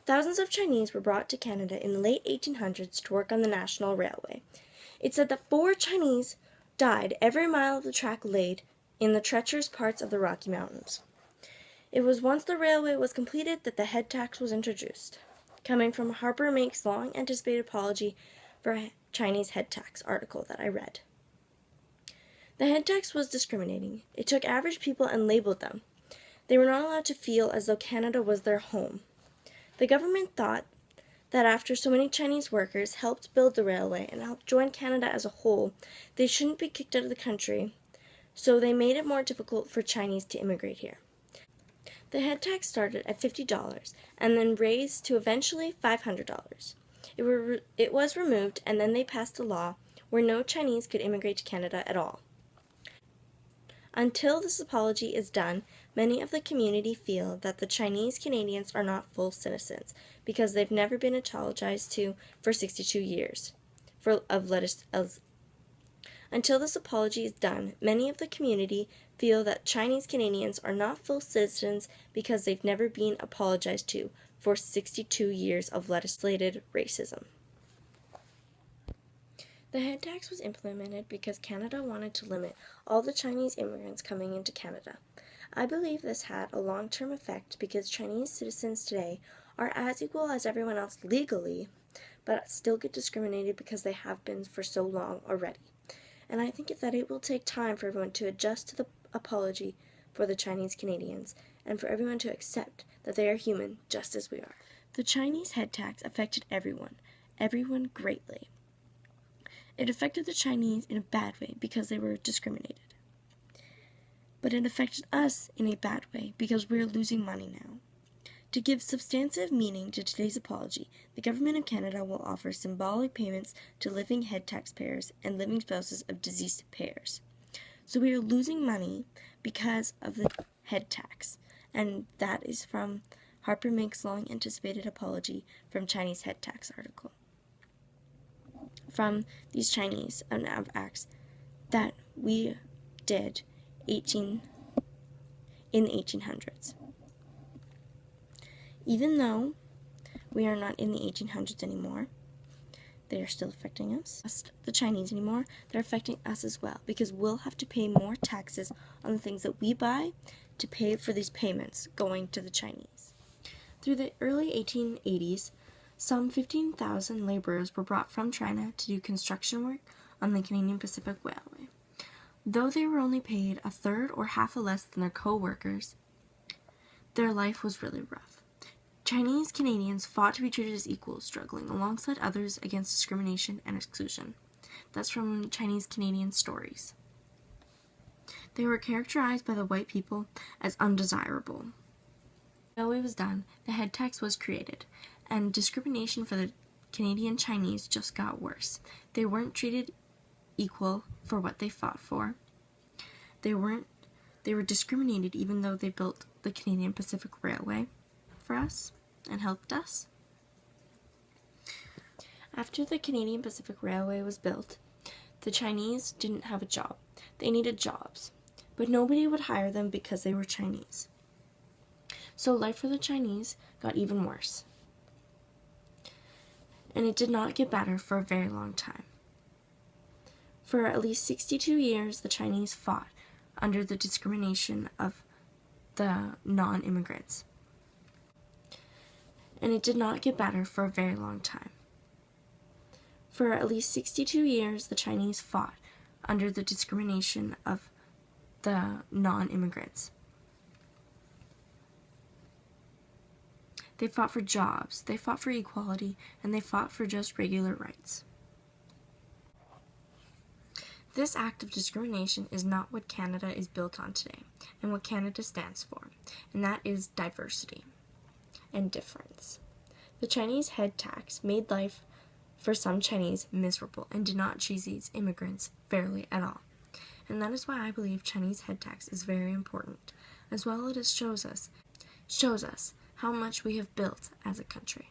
Thousands of Chinese were brought to Canada in the late 1800s to work on the National Railway. It's said that 4 Chinese died every mile of the track laid in the treacherous parts of the Rocky Mountains. It was once the railway was completed that the head tax was introduced, coming from Harper Meek's long-anticipated apology for Chinese head tax article that I read. The head tax was discriminating. It took average people and labeled them. They were not allowed to feel as though Canada was their home. The government thought that after so many Chinese workers helped build the railway and helped join Canada as a whole, they shouldn't be kicked out of the country, so they made it more difficult for Chinese to immigrate here. The head tax started at $50 and then raised to eventually $500. It was removed, and then they passed a law where no Chinese could immigrate to Canada at all. Until this apology is done, many of the community feel that the Chinese Canadians are not full citizens because they've never been apologized to for 62 years. Until this apology is done, many of the community feel that Chinese Canadians are not full citizens because they've never been apologized to for 62 years of legislated racism. The head tax was implemented because Canada wanted to limit all the Chinese immigrants coming into Canada. I believe this had a long-term effect because Chinese citizens today are as equal as everyone else legally, but still get discriminated because they have been for so long already. And I think that it will take time for everyone to adjust to the apology for the Chinese Canadians and for everyone to accept that they are human just as we are. The Chinese head tax affected everyone greatly. It affected the Chinese in a bad way because they were discriminated. But it affected us in a bad way because we are losing money now. To give substantive meaning to today's apology, the Government of Canada will offer symbolic payments to living head taxpayers and living spouses of deceased payers. So we are losing money because of the head tax, and that is from Harper Meek's long-anticipated apology from Chinese head tax article. From these Chinese acts that we did in the 1800s. Even though we are not in the 1800s anymore, they are still affecting us. The Chinese anymore, they're affecting us as well because we'll have to pay more taxes on the things that we buy to pay for these payments going to the Chinese. Through the early 1880s, some 15,000 laborers were brought from China to do construction work on the Canadian Pacific Railway. Though they were only paid a third or half less than their co-workers, their life was really rough. Chinese Canadians fought to be treated as equals, struggling alongside others against discrimination and exclusion. That's from Chinese Canadian stories. They were characterized by the white people as undesirable. The railway was done, the head tax was created, and discrimination for the Canadian Chinese just got worse. They weren't treated equal for what they fought for. They were discriminated even though they built the Canadian Pacific Railway for us and helped us. After the Canadian Pacific Railway was built, the Chinese didn't have a job. They needed jobs, but nobody would hire them because they were Chinese. So life for the Chinese got even worse. And it did not get better for a very long time. For at least 62 years, the Chinese fought under the discrimination of the non-immigrants. And it did not get better for a very long time. For at least 62 years, the Chinese fought under the discrimination of the non-immigrants. They fought for jobs, they fought for equality, and they fought for just regular rights. This act of discrimination is not what Canada is built on today, and what Canada stands for, and that is diversity and difference. The Chinese head tax made life for some Chinese miserable and did not treat these immigrants fairly at all. And that is why I believe Chinese head tax is very important, as well as it shows us how much we have built as a country.